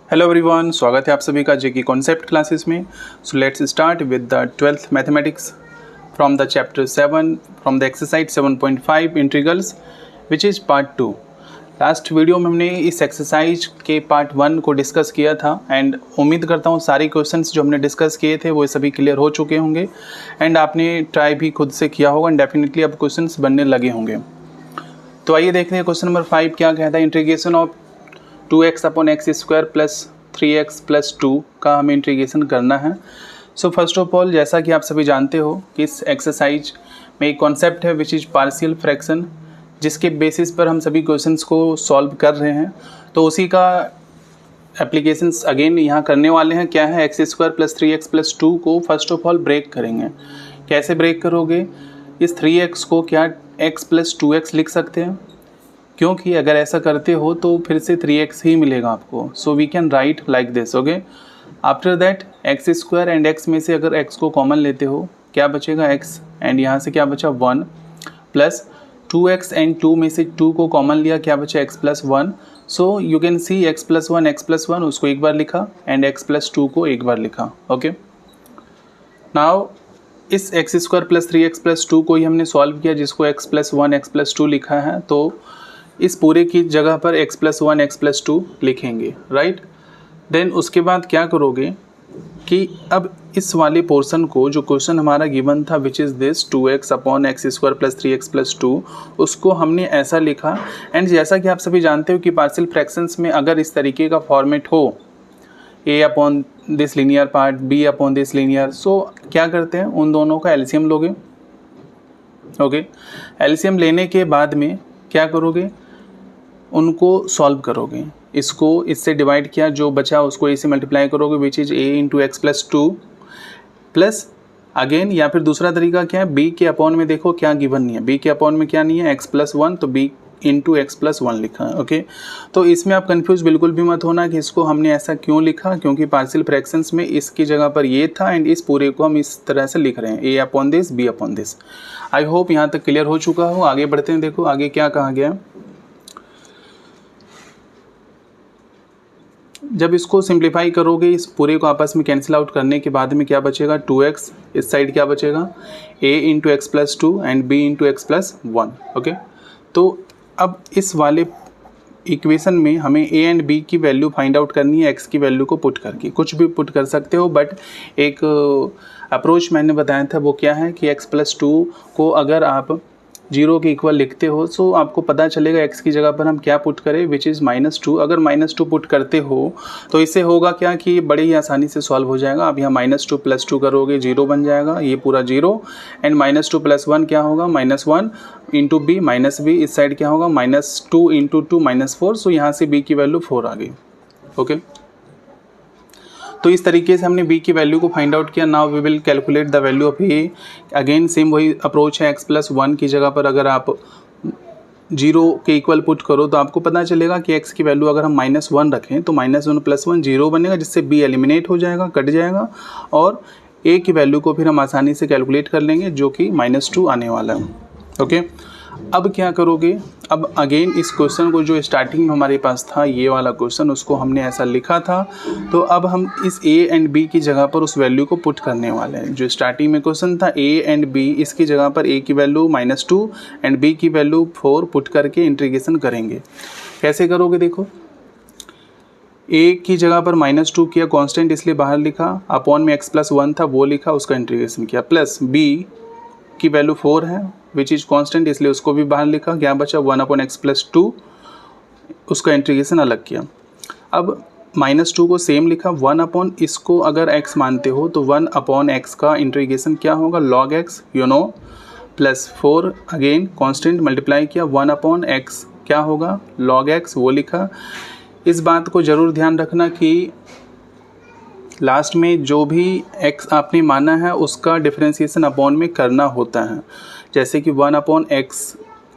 Hello everyone, स्वागत है आप सभी का जेकी कॉन्सेप्ट क्लासेस में। So let's start with the 12th mathematics from the chapter 7 from the exercise 7.5 integrals which is part 2। Last video में हमने इस एक्सरसाइज के पार्ट 1 को डिस्कस किया था एंड उम्मीद करता हूँ सारे क्वेश्चंस जो हमने डिस्कस किए थे वो सभी क्लियर हो चुके होंगे एंड आपने ट्राई भी खुद से किया होगा एंड डेफिनेटली अब क्वेश्चंस बनने लगे होंगे। तो आइए देखते हैं क्वेश्चन नंबर 5 क्या कहता है। Integration of 2x upon x square plus 3x plus 2 का हमें इंटीग्रेशन करना है। सो फर्स्ट ऑफ ऑल, जैसा कि आप सभी जानते हो कि इस एक्सरसाइज में एक कॉन्सेप्ट है विच इज़ पार्शियल फ्रैक्शन, जिसके बेसिस पर हम सभी क्वेश्चंस को सॉल्व कर रहे हैं। तो उसी का एप्लीकेशंस अगेन यहाँ करने वाले हैं। क्या है, x square plus 3x plus 2 को फर्स्ट ऑफ ऑल ब्रेक करेंगे। कैसे ब्रेक करोगे? इस 3x को क्या x प्लस 2x लिख सकते हैं, क्योंकि अगर ऐसा करते हो तो फिर से 3x ही मिलेगा आपको। So we can write like this. Okay, after that x square and x में से अगर x को कॉमन लेते हो क्या बचेगा x, एंड यहाँ से क्या बचा 1, प्लस 2x एंड 2 में से 2 को कॉमन लिया, क्या बचा x plus 1। So you can C x plus 1 उसको एक बार लिखा एंड x प्लस 2 को एक बार लिखा। ओके, नाउ इस x square plus 3x plus 2 को ही हमने सॉल्व किया, जिसको x प्लस 1 x प्लस 2 लिखा है। तो इस पूरे की जगह पर x प्लस 1 x प्लस 2 लिखेंगे, राइट। देन उसके बाद क्या करोगे कि अब इस वाले पोर्शन को, जो क्वेश्चन हमारा गिवन था which is this 2x upon x square plus 3x plus 2, उसको हमने ऐसा लिखा। एंड जैसा कि आप सभी जानते हो कि पार्शियल फ्रैक्शंस में अगर इस तरीके का फॉर्मेट हो, a upon this linear part, b upon this linear, so क्या करते हैं, उन दोनों का एलसीएम लोगे। ओके, एलसीएम लेने के बाद में क्या करोगे, उनको सॉल्व करोगे। इसको इससे डिवाइड किया, जो बचा उसको a से मल्टीप्लाई करोगे which is a into x plus 2 plus again, या फिर दूसरा तरीका क्या है, b के अपॉन में देखो क्या गिवन नहीं है, b के अपॉन में क्या नहीं है, x प्लस 1, तो b इंटू एक्स प्लस 1 लिखा है। ओके, तो इसमें आप कंफ्यूज बिल्कुल भी मत होना कि इसको हमने ऐसा क्यों लिखा, क्योंकि पार्शियल फ्रैक्शंस में इसकी जगह पर ये था एंड इस पूरे को हम इस तरह से लिख रहे हैं, a upon this b upon this. I hope यहाँ तक क्लियर हो चुका हो। आगे बढ़ते हैं, देखो आगे क्या कहा गया। जब इसको सिंप्लीफाई करोगे, इस पूरे को आपस में कैंसिल आउट करने के बाद में क्या बचेगा, 2x, इस साइड क्या बचेगा, a into x plus 2 and b into x plus 1। Okay, तो अब इस वाले इक्वेशन में हमें a एंड b की वैल्यू फाइंड आउट करनी है, x की वैल्यू को पुट करके। कुछ भी पुट कर सकते हो, बट एक अप्रोच मैंने बताया था वो क्या है कि x प्लस 2 को अगर आप 0 के इक्वल लिखते हो तो आपको पता चलेगा x की जगह पर हम क्या पुट करें, विच इज़ -2। अगर -2 पुट करते हो तो इससे होगा क्या कि बड़े ही आसानी से सॉल्व हो जाएगा। अब यहाँ -2 प्लस 2 करोगे, 0 बन जाएगा, ये पूरा 0, एंड -2 प्लस 1 क्या होगा, -1 इंटू b माइनस b, इस साइड क्या होगा, -2 इंटू 2 -4। सो यहाँ से b की वैल्यू 4 आ गई। ओके, तो इस तरीके से हमने b की वैल्यू को फाइंड आउट किया। Now we will calculate the value of a। Again same वही अप्रोच है, x प्लस 1 की जगह पर अगर आप 0 के इक्वल पुट करो तो आपको पता चलेगा कि x की वैल्यू अगर हम -1 रखें तो -1 प्लस 1 0 बनेगा, जिससे b एलिमिनेट हो जाएगा, कट जाएगा, और a की वैल्यू को फिर हम आसानी से कैलकुलेट कर लेंगे, जो कि -2 आने वाला है। ओके, अब क्या करोगे, अब अगेन इस क्वेश्चन को जो स्टार्टिंग में हमारे पास था, ये वाला क्वेश्चन, उसको हमने ऐसा लिखा था। तो अब हम इस a एंड b की जगह पर उस वैल्यू को पुट करने वाले हैं। जो स्टार्टिंग में क्वेश्चन था a एंड b, इसकी जगह पर a की वैल्यू -2 एंड b की वैल्यू 4 पुट करके इंटीग्रेशन करेंगे। कैसे करोगे, देखो a की जगह पर -2 किया, कांस्टेंट इसलिए बाहर लिखा, अपॉन में x प्लस 1 था वो लिखा, उसका इंटीग्रेशन किया, प्लस b की वैल्यू 4 है विच इज़ कांस्टेंट, इसलिए उसको भी बाहर लिखा, क्या बचा 1 अपॉन एक्स प्लस 2, उसका इंटीग्रेशन अलग किया। अब -2 को सेम लिखा, 1 अपॉन, इसको अगर x मानते हो तो 1 अपॉन x का इंटीग्रेशन क्या होगा, log x, you know, plus 4 again constant multiply किया, 1 अपॉन x क्या होगा, log x, वो लिखा। इस बात को ज़रूर ध्यान रखना कि लास्ट में जो भी x आपने माना है उसका डिफरेंशिएशन अपॉन में करना होता है। जैसे कि 1 अपॉन x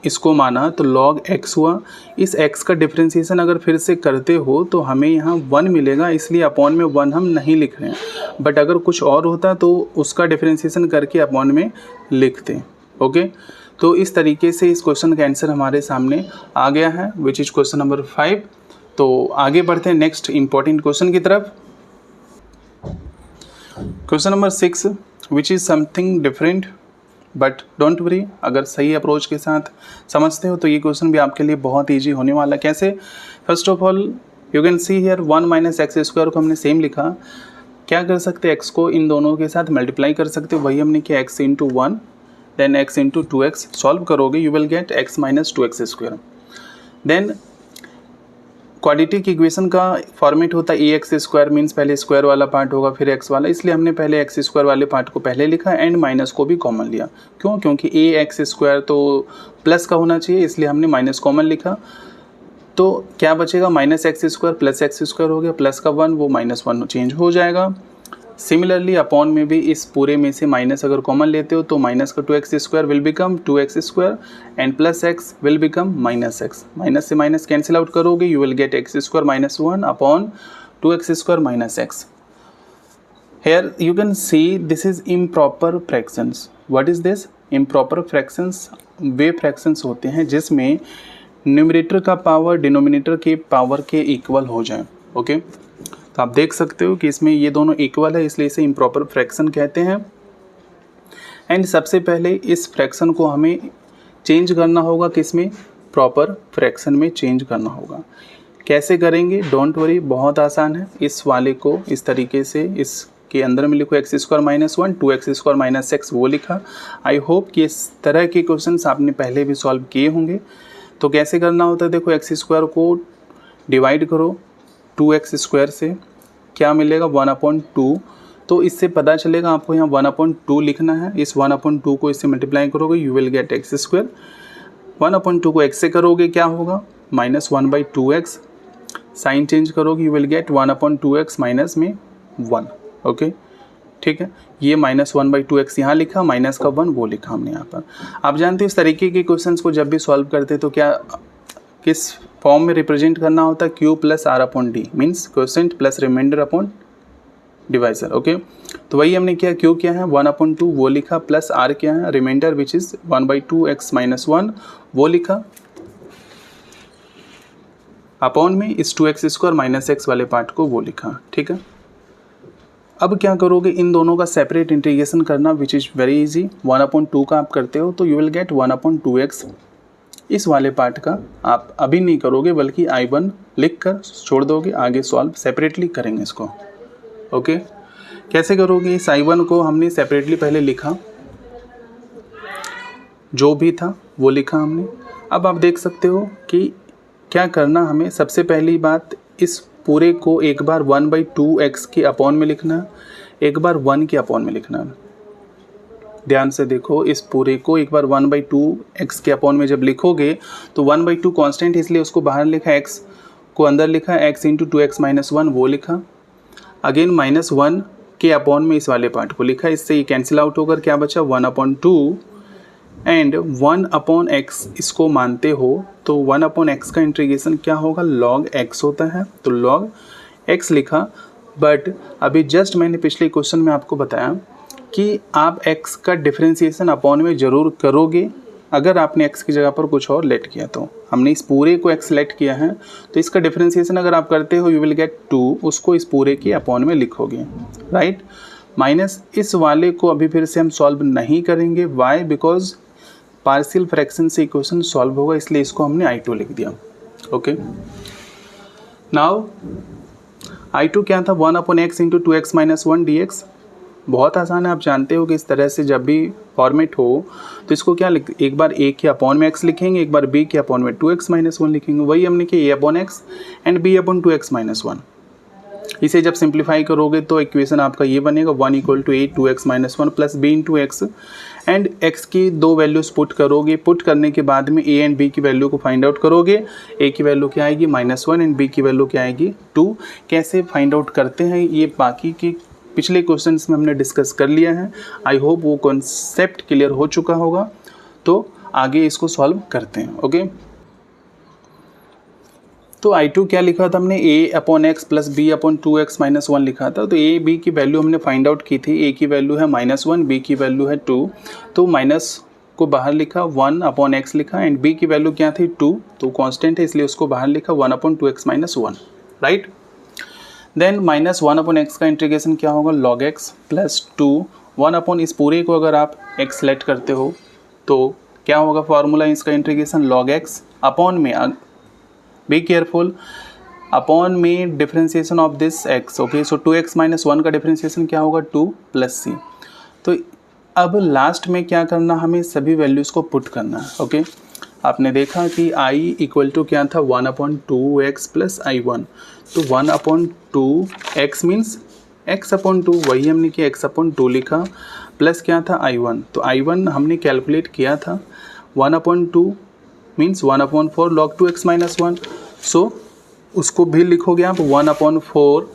इसको माना तो log x हुआ, इस x का डिफरेंशिएशन अगर फिर से करते हो तो हमें यहाँ 1 मिलेगा, इसलिए अपॉन में 1 हम नहीं लिख रहे हैं। बट अगर कुछ और होता तो उसका डिफरेंशिएशन करके अपॉन में लिखते। ओके, तो इस तरीके से इस क्वेश्चन का आंसर हमारे सामने आ गया है, विच इज़ क्वेश्चन नंबर 5। तो आगे बढ़ते हैं नेक्स्ट इंपॉर्टेंट क्वेश्चन की तरफ। Question number 6, which is something different but don't worry. अगर सही अप्रोच के साथ समझते हो तो ये क्वेश्चन भी आपके लिए बहुत ईजी होने वाला है। कैसे? First of all you can see here 1 minus x square को हमने सेम लिखा। क्या कर सकते हैं, एक्स को इन दोनों के साथ मल्टीप्लाई कर सकते हो, वही हमने किया, x into 1 then x into 2x। Solve करोगे you will get x minus 2x square. Then quadratic equation का फॉर्मेट होता है ए एक्स स्क्वायर, मीन्स पहले स्क्वायर वाला पार्ट होगा फिर एक्स वाला, इसलिए हमने पहले एक्स स्क्वायर वाले पार्ट को पहले लिखा एंड माइनस को भी कॉमन लिया। क्यों? क्योंकि ए एक्स स्क्वायर तो प्लस का होना चाहिए, इसलिए हमने माइनस कॉमन लिखा। तो क्या बचेगा, minus x square plus x square हो गया, प्लस का 1 वो माइनस 1 चेंज हो जाएगा। सिमिलरली अपॉन में भी इस पूरे में से माइनस अगर कॉमन लेते हो तो माइनस का 2x square will become 2x square and plus x will become minus x। Minus से माइनस कैंसिल आउट करोगे you will get x square minus 1 upon 2x square minus x। Here you can see this is improper fractions. What is this? Improper fractions वे fractions होते हैं जिसमें numerator का power denominator के power के equal हो जाए। ओके तो आप देख सकते हो कि इसमें ये दोनों इक्वल है, इसलिए इसे इम्प्रॉपर फ्रैक्शन कहते हैं। एंड सबसे पहले इस फ्रैक्शन को हमें चेंज करना होगा, किसमें? प्रॉपर फ्रैक्शन में चेंज करना होगा। कैसे करेंगे? डोंट वरी, बहुत आसान है। इस वाले को इस तरीके से इसके अंदर में लिखो x square minus 1, 2x square minus x वो लिखा। आई होप कि इस तरह के क्वेश्चन आपने पहले भी सॉल्व किए होंगे। तो कैसे करना होता है, देखो एक्स स्क्वायर को डिवाइड करो 2x स्क्वायर से, क्या मिलेगा 1/2। तो इससे पता चलेगा आपको यहाँ 1/2 लिखना है। इस 1/2 को इससे मल्टीप्लाई करोगे you will get x square. 1/2 को x से करोगे क्या होगा, माइनस 1/2x। साइन चेंज करोगे you will gate 1/2x minus में 1। ओके ठीक है, ये माइनस 1/2x यहाँ लिखा, माइनस का 1 वो लिखा हमने यहाँ पर। आप जानते हो इस तरीके के क्वेश्चंस को जब भी सॉल्व करते तो क्या किस फॉर्म में रिप्रेजेंट करना होता है, Q plus R upon D, means quotient plus remainder upon divisor. Okay तो वही हमने किया, Q क्या है 1/2 वो लिखा, प्लस R क्या है reminder which is 1/2x minus 1 वो लिखा, अपॉन में इस 2x स्क्वायर माइनस एक्स वाले पार्ट को वो लिखा। ठीक है, अब क्या करोगे, इन दोनों का सेपरेट इंटीग्रेशन करना विच इज़ वेरी इजी। 1/2 का आप करते हो तो यू विल गेट 1/2x। इस वाले पार्ट का आप अभी नहीं करोगे बल्कि I1 लिख कर छोड़ दोगे, आगे सॉल्व सेपरेटली करेंगे इसको। ओके कैसे करोगे, इस I1 को हमने सेपरेटली पहले लिखा, जो भी था वो लिखा हमने। अब आप देख सकते हो कि क्या करना हमें, सबसे पहली बात इस पूरे को एक बार 1/2x के अपॉन में लिखना, एक बार 1 के अपॉन में लिखना। ध्यान से देखो, इस पूरे को एक बार 1/2x के अपॉन में जब लिखोगे तो 1/2 कांस्टेंट इसलिए उसको बाहर लिखा, x को अंदर लिखा, x इंटू 2x माइनस 1 वो लिखा, अगेन माइनस 1 के अपॉन में इस वाले पार्ट को लिखा। इससे ये कैंसिल आउट होकर क्या बचा 1/2 एंड 1/x इसको मानते हो तो 1/x का इंटीग्रेशन क्या होगा, log x होता है, तो log x लिखा। बट अभी जस्ट मैंने पिछले क्वेश्चन में आपको बताया कि आप x का डिफरेंशिएशन अपॉन में ज़रूर करोगे अगर आपने x की जगह पर कुछ और लेट किया। तो हमने इस पूरे को x लेट किया है तो इसका डिफरेंशिएशन अगर आप करते हो यू विल गेट 2, उसको इस पूरे के अपॉन में लिखोगे, राइट। माइनस इस वाले को अभी फिर से हम सॉल्व नहीं करेंगे, वाई, बिकॉज पार्शियल फ्रैक्शन से इक्वेशन सॉल्व होगा, इसलिए इसको हमने I2 लिख दिया। ओके नाउ I2 क्या था, 1/x into 2x minus 1 dx। बहुत आसान है, आप जानते हो कि इस तरह से जब भी फॉर्मेट हो तो इसको क्या लिख, एक बार a के अपॉन में x लिखेंगे, एक बार b के अपॉन में 2x माइनस 1 लिखेंगे। वही हमने किया a/x एंड b/2x माइनस 1। इसे जब सिंप्लीफाई करोगे तो इक्वेशन आपका ये बनेगा 1 = a 2x minus 1 plus b into x. And x की दो वैल्यूज़ पुट करोगे, पुट करने के बाद में a एंड b की वैल्यू को फाइंड आउट करोगे। a की वैल्यू क्या आएगी -1 एंड b की वैल्यू क्या आएगी 2। कैसे फाइंड आउट करते हैं ये बाकी की पिछले क्वेश्चंस में हमने डिस्कस कर लिया है। आई होप वो कॉन्सेप्ट क्लियर हो चुका होगा, तो आगे इसको सॉल्व करते हैं। ओके तो I2 क्या लिखा था हमने, a/x प्लस b/2x माइनस 1 लिखा था। तो a b की वैल्यू हमने फाइंड आउट की थी, a की वैल्यू है -1, b की वैल्यू है 2। तो माइनस को बाहर लिखा, 1/x लिखा एंड b की वैल्यू क्या थी 2, तो कांस्टेंट है इसलिए उसको बाहर लिखा 1/2x - 1, राइट। देन -1/x का इंटीग्रेशन क्या होगा log x प्लस 2 1 इस पूरे को अगर आप x सेलेक्ट करते हो तो क्या होगा फॉर्मूला इसका इंटीग्रेशन log x अपॉन में, बी केयरफुल, अपॉन में differentiation of this x, okay. So 2x - 1 का डिफरेंशिएशन क्या होगा 2 + c। तो अब लास्ट में क्या करना, हमें सभी वैल्यूज़ को पुट करना है, ओके। आपने देखा कि i इक्वल टू क्या था 1/2x + i1, तो 1/2x मीन्स x/2, वही हमने किया x/2 लिखा, प्लस क्या था i1, तो i1 हमने कैलकुलेट किया था 1/2 मीन्स 1/4 log 2x - 1, सो उसको भी लिखोगे आप 1/4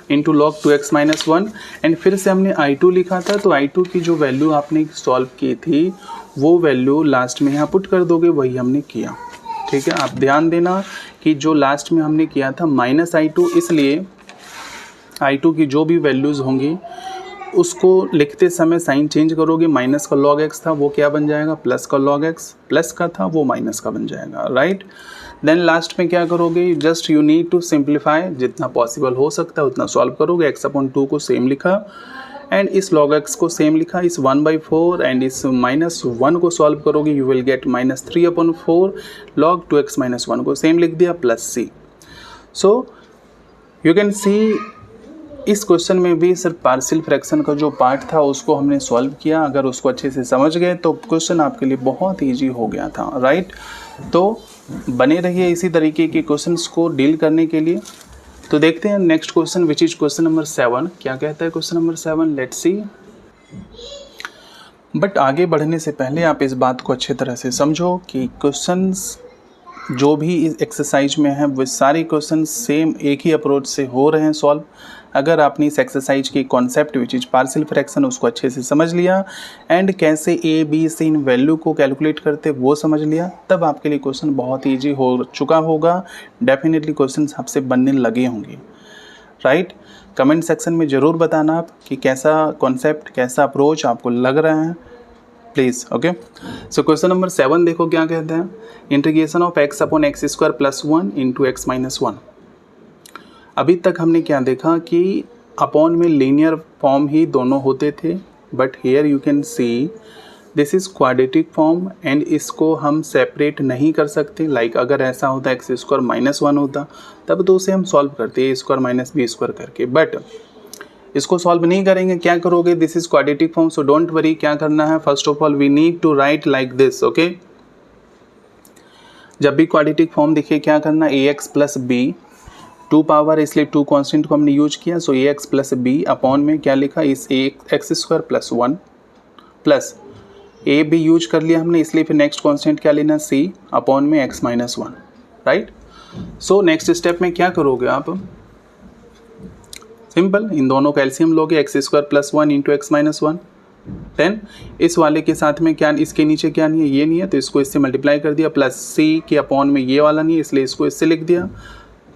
इंटू log 2x - 1 एंड फिर से हमने i2 लिखा था, तो i2 की जो वैल्यू आपने सॉल्व की थी वो वैल्यू लास्ट में यहाँ पुट कर दोगे, वही हमने किया, ठीक है। आप ध्यान देना कि जो लास्ट में हमने किया था -i2, इसलिए i2 की जो भी वैल्यूज़ होंगी उसको लिखते समय साइन चेंज करोगे, माइनस का log x था वो क्या बन जाएगा प्लस का log x, प्लस का था वो माइनस का बन जाएगा, राइट। देन लास्ट में क्या करोगे, just you need to simplify, जितना पॉसिबल हो सकता है उतना सॉल्व करोगे। x/2 को सेम लिखा एंड इस log x को सेम लिखा, इस 1/4 एंड इस -1 को सॉल्व करोगे, you will gate -3/4 log 2x - 1 को सेम लिख दिया plus c। So you can सी इस क्वेश्चन में भी सिर्फ पार्शियल फ्रैक्शन का जो पार्ट था उसको हमने सॉल्व किया। अगर उसको अच्छे से समझ गए तो क्वेश्चन आपके लिए बहुत ईजी हो गया था, राइट। तो बने रहिए इसी तरीके के क्वेश्चंस को डील करने के लिए। तो देखते हैं next question which is question number 7। क्या कहता है question number 7, let's see. But आगे बढ़ने से पहले आप इस बात को अच्छे तरह से समझो कि क्वेश्चंस जो भी इस एक्सरसाइज में है वो सारे क्वेश्चन सेम एक ही अप्रोच से हो रहे हैं सॉल्व। अगर आपने इस एक्सरसाइज की concept which is partial fraction उसको अच्छे से समझ लिया एंड कैसे ए बी से इन वैल्यू को कैलकुलेट करते वो समझ लिया, तब आपके लिए क्वेश्चन बहुत ईजी हो चुका होगा। डेफिनेटली क्वेश्चन आपसे बनने लगे होंगे, राइट। कमेंट सेक्शन में ज़रूर बताना आप कि कैसा कॉन्सेप्ट, कैसा अप्रोच आपको लग रहा है, please, okay. So question number 7 देखो क्या कहते हैं, integration of x/x² + 1 into x - 1। अभी तक हमने क्या देखा कि अपॉन में लीनियर फॉर्म ही दोनों होते थे, but here you can see this is quadratic form and इसको हम सेपरेट नहीं कर सकते। लाइक अगर ऐसा होता x² - 1 होता तब तो उसे हम सॉल्व करते a² - b² करके, बट इसको सॉल्व नहीं करेंगे। क्या करोगे, this is quadratic form, so don't worry. क्या करना है, first of all we need to write like this, okay. जब भी क्वाड्रेटिक फॉर्म दिखे क्या करना, ax + b, 2 पावर इसलिए 2 कांस्टेंट को हमने यूज किया, सो ax + b अपॉन में क्या लिखा, इस x² + 1 प्लस a भी यूज कर लिया हमने, इसलिए फिर नेक्स्ट कांस्टेंट क्या लेना c अपॉन में x - 1, right. So next step में क्या करोगे आप, सिंपल, इन दोनों का एलसीएम लोगे, x² + 1 इंटू x - 1। देन इस वाले के साथ में क्या, इसके नीचे क्या नहीं है, ये नहीं है, तो इसको इससे मल्टीप्लाई कर दिया, प्लस c के अपॉन में ये वाला नहीं है इसलिए इसको इससे लिख दिया।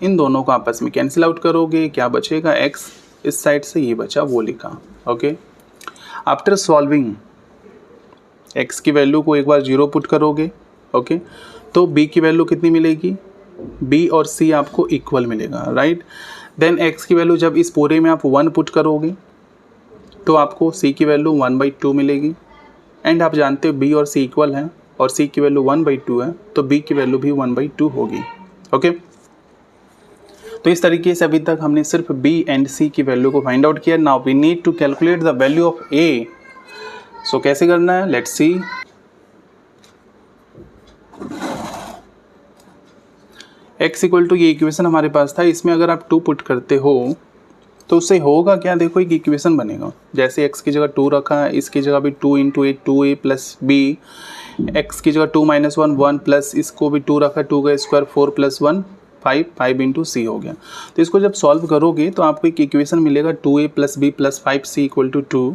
इन दोनों को आपस में कैंसिल आउट करोगे, क्या बचेगा, x इस साइड से ये बचा वो लिखा, ओके। आफ्टर सॉल्विंग x की वैल्यू को एक बार 0 पुट करोगे, ओके, तो b की वैल्यू कितनी मिलेगी, b और c आपको इक्वल मिलेगा, राइट। देन x की वैल्यू जब इस पूरे में आप 1 पुट करोगे तो आपको c की वैल्यू 1/2 मिलेगी एंड आप जानते हो b और c इक्वल हैं और c की वैल्यू 1/2 है तो b की वैल्यू भी 1/2 होगी, ओके। तो इस तरीके से अभी तक हमने सिर्फ b एंड c की वैल्यू को फाइंड आउट किया। Now we need to calculate the value of a। So कैसे करना है, let's see. x equal to ये इक्वेशन हमारे पास था, इसमें अगर आप 2 पुट करते हो तो उससे होगा क्या, देखो एक इक्वेशन बनेगा, जैसे x की जगह 2 रखा है, इसकी जगह भी 2 × a 2a + b, x की जगह 2 - 1 1 प्लस इसको भी 2 रखा, 2 का स्क्वायर 4 + 1 5 5 × c हो गया। तो इसको जब सॉल्व करोगे तो आपको एक इक्वेशन मिलेगा 2a + b + 5c = 2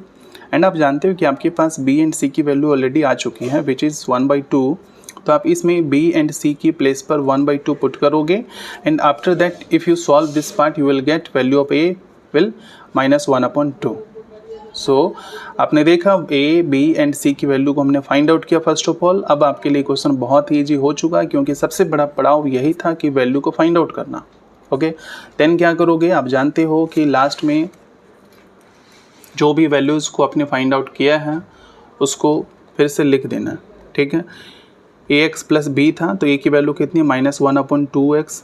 एंड आप जानते हो कि आपके पास b एंड c की वैल्यू ऑलरेडी आ चुकी है विच इज़ 1/2। तो आप इसमें b एंड c की प्लेस पर 1/2 पुट करोगे and after that if you solve this part you will get value of a will -1/2, सो आपने देखा ए, बी एंड सी की वैल्यू को हमने फाइंड आउट किया फर्स्ट ऑफ ऑल। अब आपके लिए क्वेश्चन बहुत ही ईजी हो चुका है क्योंकि सबसे बड़ा पड़ाव यही था कि वैल्यू को फाइंड आउट करना। ओके, देन क्या करोगे, आप जानते हो कि लास्ट में जो भी वैल्यूज़ को आपने फाइंड आउट किया है उसको फिर से लिख देना है, ठीक है। ए एक्स प्लस बी था तो ए की वैल्यू कितनी, -1/2x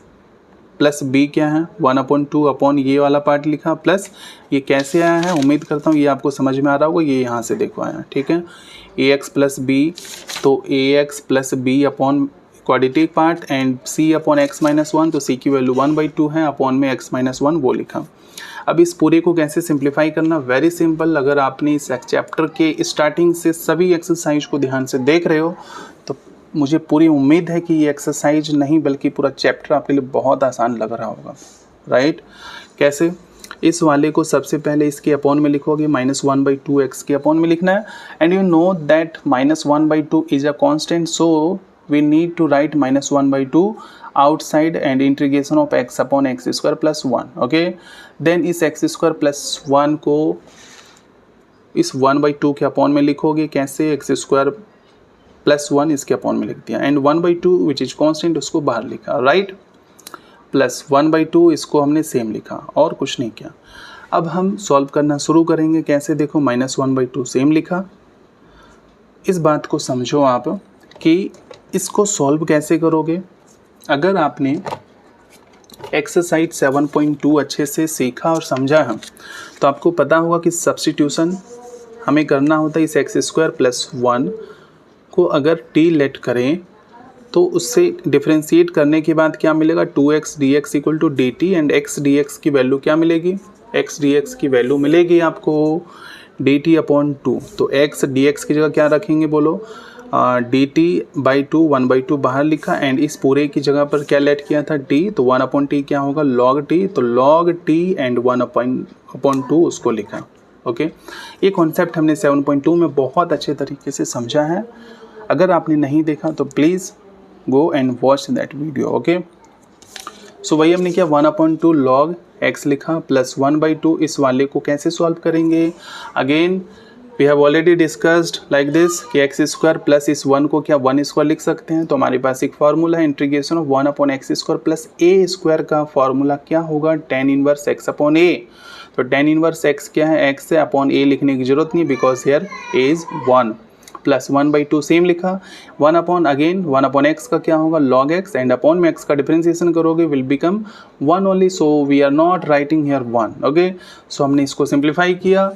प्लस बी क्या है 1/2 अपॉन ये वाला पार्ट लिखा, प्लस ये कैसे आया है, उम्मीद करता हूँ ये आपको समझ में आ रहा होगा, ये यहाँ से देखो आया, ठीक है। ए एक्स प्लस बी तो a x plus b upon quadratic part and c upon x-1, तो सी की वैल्यू 1/2 है, अपॉन में x-1 वो लिखा। अब इस पूरे को कैसे सिंप्लीफाई करना, वेरी सिंपल। अगर आपने इस चैप्टर के स्टार्टिंग से सभी एक्सरसाइज को ध्यान से देख रहे हो तो मुझे पूरी उम्मीद है कि ये एक्सरसाइज नहीं बल्कि पूरा चैप्टर आपके लिए बहुत आसान लग रहा होगा, राइट। कैसे, इस वाले को सबसे पहले इसके अपॉन में लिखोगे, -1/2x के अपॉन में लिखना है, and you know that -1/2 is a constant, so we need to write -1/2 outside and integration of x upon x² plus 1, okay। then इस x² plus 1 को इस 1/2 के अपॉन में लिखोगे, कैसे, x² plus 1 इसके अपॉन में लिख दिया, एंड 1/2 विच इज कॉन्स्टेंट उसको बाहर लिखा, राइट, प्लस 1/2 इसको हमने सेम लिखा और कुछ नहीं किया। अब हम सॉल्व करना शुरू करेंगे, कैसे, देखो -1/2 सेम लिखा। इस बात को समझो आप कि इसको सॉल्व कैसे करोगे। अगर आपने एक्सरसाइज 7.2 अच्छे से सीखा और समझा है तो आपको पता होगा कि सब्स्टिट्यूशन हमें करना होता है। इस x² plus 1 को अगर t लेट करें तो उससे डिफ्रेंशिएट करने के बाद क्या मिलेगा, 2x dx equal to dt, and x dx की वैल्यू क्या मिलेगी, x dx की वैल्यू मिलेगी आपको dt/2। तो x dx की जगह क्या रखेंगे बोलो, dt/2 1/2 बाहर लिखा, एंड इस पूरे की जगह पर क्या लेट किया था t, तो 1/t क्या होगा log t, तो log t एंड 1/2 उसको लिखा। ओके, ये कॉन्सेप्ट हमने 7.2 में बहुत अच्छे तरीके से समझा है। अगर आपने नहीं देखा तो please go and watch that video. Okay, so वही हमने किया, 1/2 log x लिखा प्लस 1/2। इस वाले को कैसे सॉल्व करेंगे, again we have already discussed like this कि x² प्लस इस 1 को क्या 1² लिख सकते हैं। तो हमारे पास एक फार्मूला है, integration of 1/x² plus a² का फार्मूला क्या होगा, tan इनवर्स x/a। तो tan इनवर्स x क्या है, x है, अपॉन a लिखने की जरूरत नहीं because here a is 1, plus 1/2 same लिखा, 1/x का क्या होगा log x, एंड अपॉन में x का डिफरेंशिएशन करोगे will become 1 only, so we are not writing here 1। Okay, so हमने इसको सिंप्लीफाई किया।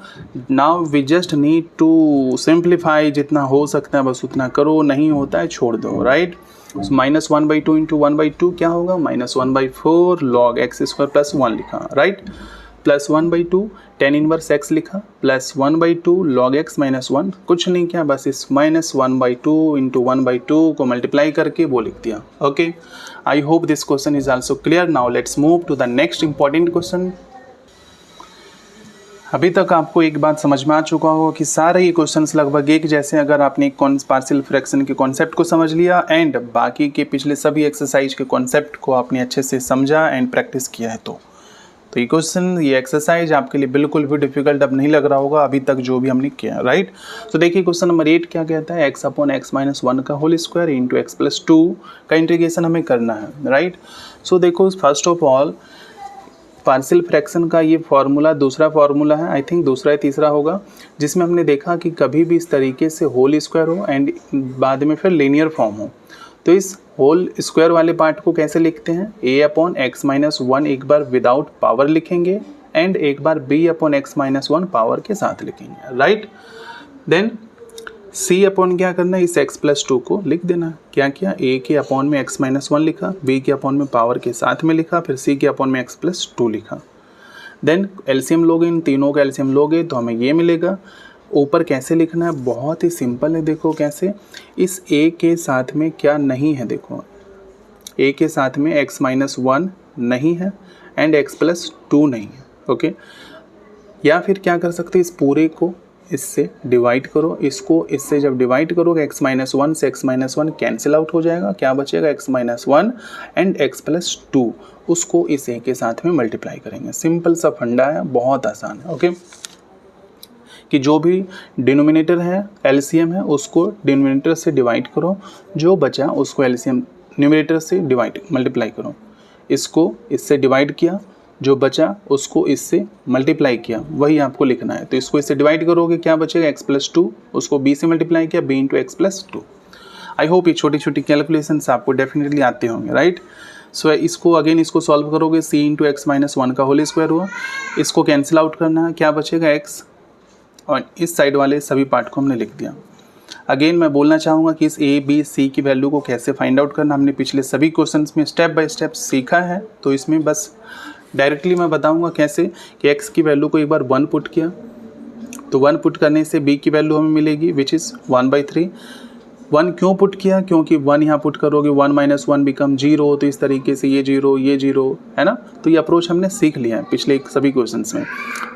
Now we just need to simplify, जितना हो सकता है बस उतना करो, नहीं होता है छोड़ दो, राइट। सो -1/2 इंटू 1/2 क्या होगा, -1/4 log x² प्लस 1 लिखा, right, plus 1/2 tan inverse x लिखा, प्लस 1/2 log x -1, कुछ नहीं किया, बस इस -1/2 इंटू 1/2 को मल्टीप्लाई करके वो लिख दिया। Okay, I hope this question is also clear. Now let's move to the next important question. अभी तक आपको एक बात समझ में आ चुका होगा कि सारे ही क्वेश्चंस लगभग एक जैसे, अगर आपने पार्शियल फ्रैक्शन के कॉन्सेप्ट को समझ लिया एंड बाकी के पिछले सभी एक्सरसाइज के कॉन्सेप्ट को आपने अच्छे से समझा एंड प्रैक्टिस किया है तो ये क्वेश्चन, ये एक्सरसाइज आपके लिए बिल्कुल भी डिफिकल्ट अब नहीं लग रहा होगा अभी तक जो भी हमने किया, राइट। तो देखिए क्वेश्चन नंबर 8 क्या कहता है, x/x-1 का होल स्क्वायर इंटू x+2 का इंटीग्रेशन हमें करना है, राइट। सो देखो first of all partial fraction का ये फार्मूला दूसरा फार्मूला है, आई थिंक दूसरा या तीसरा होगा, जिसमें हमने देखा कि कभी भी इस तरीके से होल स्क्वायर हो एंड बाद में फिर लीनियर फॉर्म हो। तो इस होल स्क्वायर वाले पार्ट को कैसे लिखते हैं, a/x-1 एक बार विदाउट पावर लिखेंगे एंड एक बार b/x-1 पावर के साथ लिखेंगे, राइट। देन c अपॉन क्या करना है, इस x+2 को लिख देना। क्या किया, a के अपॉन में x-1 लिखा, b के अपॉन में पावर के साथ में लिखा, फिर c के अपॉन में x+2 लिखा। देन एलसीएम लोगे, इन तीनों का एलसीएम लोगे तो हमें ये मिलेगा। ऊपर कैसे लिखना है, बहुत ही सिंपल है, देखो कैसे, इस a के साथ में क्या नहीं है, देखो a के साथ में x-1 नहीं है एंड x+2 नहीं है। ओके, या फिर क्या कर सकते हैं, इस पूरे को इससे डिवाइड करो, इसको इससे जब डिवाइड करोगे x-1 से x-1 कैंसिल आउट हो जाएगा, क्या बचेगा x-1 एंड x+2, उसको इस a के साथ में मल्टीप्लाई करेंगे। सिंपल सा फंडा है, बहुत आसान है। ओके, कि जो भी डिनोमिनेटर है एलसीएम है उसको डिनोमिनेटर से डिवाइड करो, जो बचा उसको एलसीएम न्यूमरेटर से मल्टीप्लाई करो। इसको इससे डिवाइड किया, जो बचा उसको इससे मल्टीप्लाई किया, वही आपको लिखना है। तो इसको इससे डिवाइड करोगे क्या बचेगा, x+2, उसको b से मल्टीप्लाई किया, b × x+2। आई होप ये छोटी छोटी कैलकुलेशंस आपको डेफिनेटली आते होंगे, राइट। सो इसको अगेन इसको सॉल्व करोगे, c × x-1 का होल स्क्वायर हुआ, इसको कैंसिल आउट करना है, क्या बचेगा x, और इस साइड वाले सभी पार्ट को हमने लिख दिया। अगेन मैं बोलना चाहूँगा कि इस a b c की वैल्यू को कैसे फाइंड आउट करना हमने पिछले सभी क्वेश्चंस में स्टेप बाय स्टेप सीखा है, तो इसमें बस डायरेक्टली मैं बताऊँगा कैसे कि x की वैल्यू को एक बार 1 पुट किया, तो 1 पुट करने से b की वैल्यू हमें मिलेगी विच इज़ 1/3। 1 क्यों पुट किया, क्योंकि 1 यहाँ पुट करोगे 1 - 1 बिकम 0, तो इस तरीके से ये 0 है ना। तो ये अप्रोच हमने सीख लिया है पिछले सभी क्वेश्चंस में।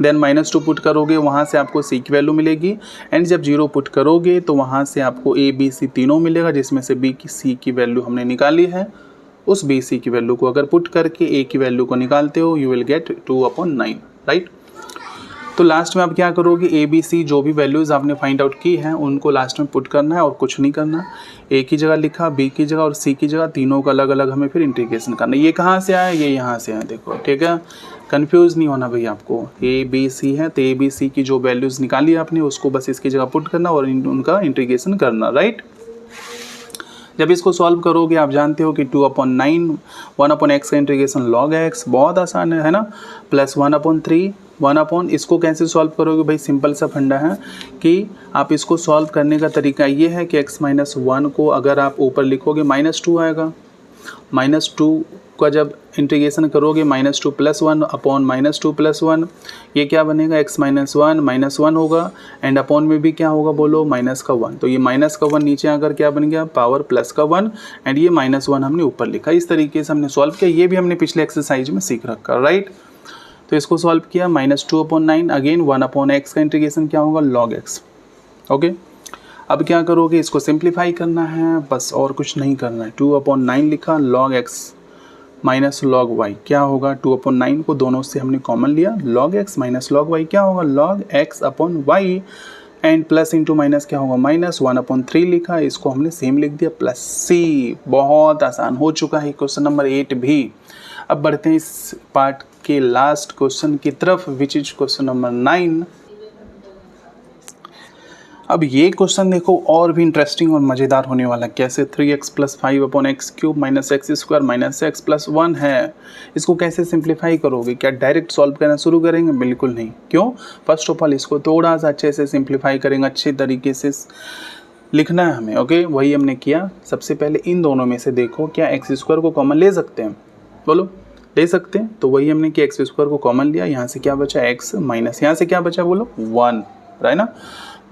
देन -2 पुट करोगे, वहाँ से आपको c की वैल्यू मिलेगी, एंड जब 0 पुट करोगे तो वहाँ से आपको a b c तीनों मिलेगा, जिसमें से b की c की वैल्यू हमने निकाली है। उस b c की वैल्यू को अगर पुट करके a की वैल्यू को निकालते हो, यू विल गेट 2/9, राइट। तो लास्ट में आप क्या करोगे, ए बी सी जो भी वैल्यूज़ आपने फाइंड आउट की हैं उनको लास्ट में पुट करना है और कुछ नहीं करना। ए की जगह लिखा, बी की जगह और सी की जगह, तीनों का अलग अलग हमें फिर इंटीग्रेशन करना है। ये कहाँ से आया, ये यहाँ से आया, देखो ठीक है। कंफ्यूज नहीं होना भैया आपको, ए बी सी है तो ए बी सी की जो वैल्यूज़ निकाली आपने उसको बस इसकी जगह पुट करना और उनका इंटीग्रेशन करना, राइट। जब इसको सॉल्व करोगे आप जानते हो कि 2/9 1/x का इंटीग्रेशन log x, बहुत आसान है ना, प्लस 1/3 1 इसको कैसे सॉल्व करोगे भाई, सिंपल सा फंडा है कि आप इसको सॉल्व करने का तरीका ये है कि x-1 को अगर आप ऊपर लिखोगे -2 आएगा, -2 का जब इंटीग्रेशन करोगे -2 + 1 अपॉन -2 + 1, ये क्या बनेगा x-1 -1 होगा, एंड अपॉन में भी क्या होगा बोलो, -1। तो ये -1 नीचे आकर क्या बन गया, पावर +1, एंड ये -1 हमने ऊपर लिखा। इस तरीके से हमने सॉल्व किया, ये भी हमने पिछले एक्सरसाइज में सीख रखा, राइट। तो इसको सॉल्व किया, -2/9, अगेन 1/x का इंटीग्रेशन क्या होगा, log x, ओके। अब क्या करोगे, इसको सिंप्लीफाई करना है बस, और कुछ नहीं करना है। 2/9 लिखा, log x minus log y क्या होगा, 2/9 को दोनों से हमने कॉमन लिया, log x minus log y क्या होगा, log x/y, and plus into minus क्या होगा, माइनस 1/3 लिखा, इसको हमने सेम लिख दिया, प्लस c। बहुत आसान हो चुका है क्वेश्चन नंबर 8 भी। अब बढ़ते हैं इस पार्ट के लास्ट क्वेश्चन की तरफ, विच इज क्वेश्चन नंबर 9। अब ये क्वेश्चन देखो और भी इंटरेस्टिंग और मज़ेदार होने वाला है। कैसे, 3x + 5/x³ - x² - x + 1 है, इसको कैसे सिंप्लीफाई करोगे, क्या डायरेक्ट सॉल्व करना शुरू करेंगे, बिल्कुल नहीं। क्यों, फर्स्ट ऑफ ऑल इसको थोड़ा सा अच्छे से सिंप्लीफाई करेंगे, अच्छे तरीके से लिखना है हमें, ओके। वही हमने किया। सबसे पहले इन दोनों में से देखो क्या x² को कॉमन ले सकते हैं, बोलो ले सकते हैं। तो वही हमने कि x² को कॉमन लिया, यहाँ से क्या बचा x माइनस यहाँ से क्या बचा बोलो 1, राइट ना,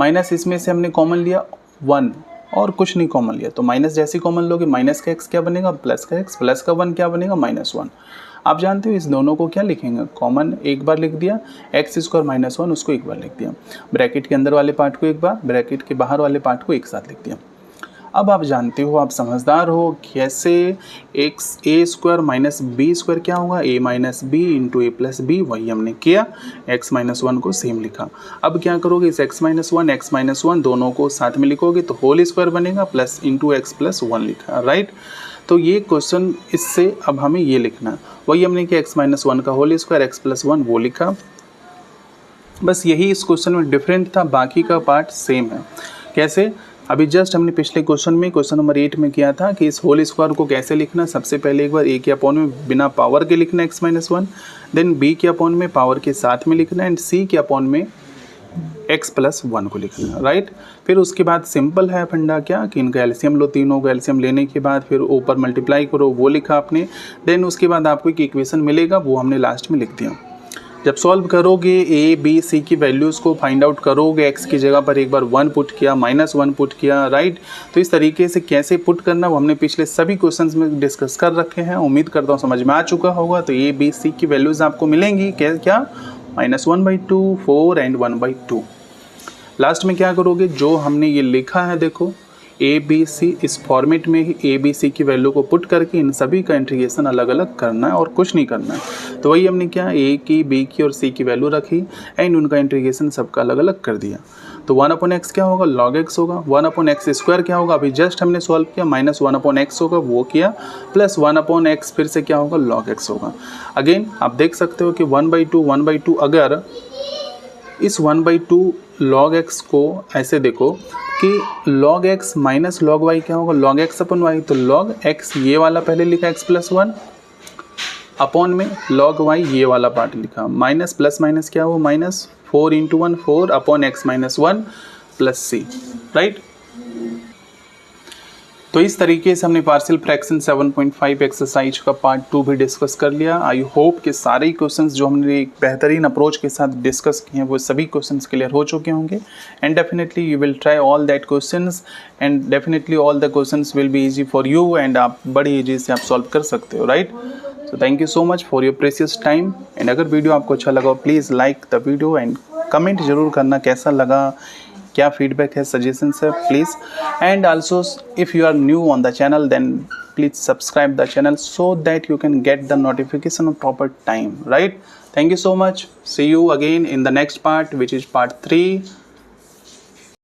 माइनस इसमें से हमने कॉमन लिया 1 और कुछ नहीं कॉमन लिया, तो माइनस जैसे कॉमन लोगे माइनस का x क्या बनेगा, प्लस का x, प्लस का 1 क्या बनेगा, -1। आप जानते हो इस दोनों को क्या लिखेंगे, कॉमन एक बार लिख दिया, x² - 1 उसको एक बार लिख दिया, ब्रैकेट के अंदर वाले पार्ट को एक बार, ब्रैकेट के बाहर वाले पार्ट को एक साथ लिख दिया। अब आप जानते हो, आप समझदार हो, कैसे a² - b² क्या होगा, a - b × a + b, वही हमने किया, x - 1 को सेम लिखा। अब क्या करोगे, इस x - 1 दोनों को साथ में लिखोगे तो होल स्क्वायर बनेगा, प्लस × x + 1 लिखा, राइट। तो ये क्वेश्चन इससे अब हमें ये लिखना, वही हमने किया, x - 1 का होल स्क्वायर, x + 1 वो लिखा। बस यही इस क्वेश्चन में डिफरेंट था, बाकी का पार्ट सेम है। कैसे, अभी जस्ट हमने पिछले क्वेश्चन में क्वेश्चन नंबर 8 में किया था कि इस होल स्क्वायर को कैसे लिखना। सबसे पहले एक बार a के अपॉन में बिना पावर के लिखना x - 1, देन b के अपॉन में पावर के साथ में लिखना, एंड c के अपॉन में x + 1 को लिखना, राइट। फिर उसके बाद सिंपल है फंडा क्या कि इनका एलसीएम लो, तीनों का एलसीएम लेने के बाद फिर ऊपर मल्टीप्लाई करो, वो लिखा आपने। देन उसके बाद आपको एक इक्वेशन मिलेगा, वो हमने लास्ट में लिख दिया। जब सॉल्व करोगे a b c की वैल्यूज़ को फाइंड आउट करोगे, x की जगह पर एक बार 1 पुट किया, -1 पुट किया, राइट। तो इस तरीके से कैसे पुट करना वो हमने पिछले सभी क्वेश्चंस में डिस्कस कर रखे हैं, उम्मीद करता हूँ समझ में आ चुका होगा। तो a b c की वैल्यूज़ आपको मिलेंगी क्या, -1/2, 4 एंड 1/2। लास्ट में क्या करोगे, जो हमने ये लिखा है देखो, ए बी सी इस फॉर्मेट में ही ए बी सी की वैल्यू को पुट करके इन सभी का इंटीग्रेशन अलग अलग करना है और कुछ नहीं करना है। तो वही हमने क्या, ए की, बी की और सी की वैल्यू रखी एंड उनका इंटीग्रेशन सबका अलग अलग कर दिया। तो 1/x क्या होगा, log x होगा। 1/x स्क्वायर क्या होगा, अभी जस्ट हमने सॉल्व किया, -1/x होगा वो किया, प्लस 1/x फिर से क्या होगा, log x होगा। अगेन आप देख सकते हो कि 1/2 अगर इस 1/2 log x को ऐसे देखो कि log x minus log y क्या होगा, log x अपन y, तो log x ये वाला पहले लिखा x+1 अपॉन में log y ये वाला पार्ट लिखा, माइनस प्लस माइनस क्या हो, -4 × 1 4 upon x-1 plus c, right. तो इस तरीके से हमने पार्शियल फ्रैक्शन 7.5 एक्सरसाइज का पार्ट 2 भी डिस्कस कर लिया। आई होप कि सारे क्वेश्चंस जो हमने एक बेहतरीन अप्रोच के साथ डिस्कस किए हैं वो सभी क्वेश्चंस क्लियर हो चुके होंगे and definitely you will try all that questions and definitely all the questions will be easy for you and आप बड़ी इजी से आप सॉल्व कर सकते हो, right. So thank you so much for your precious time and अगर video आपको अच्छा लगा please like the video and comment जरूर करना कैसा लगा, क्या फीडबैक है, सजेशंस है please. And also if you are new on the channel then please subscribe the channel so that you can get the notification on proper time, right? Thank you so much. See you again in the next part, which is part 3.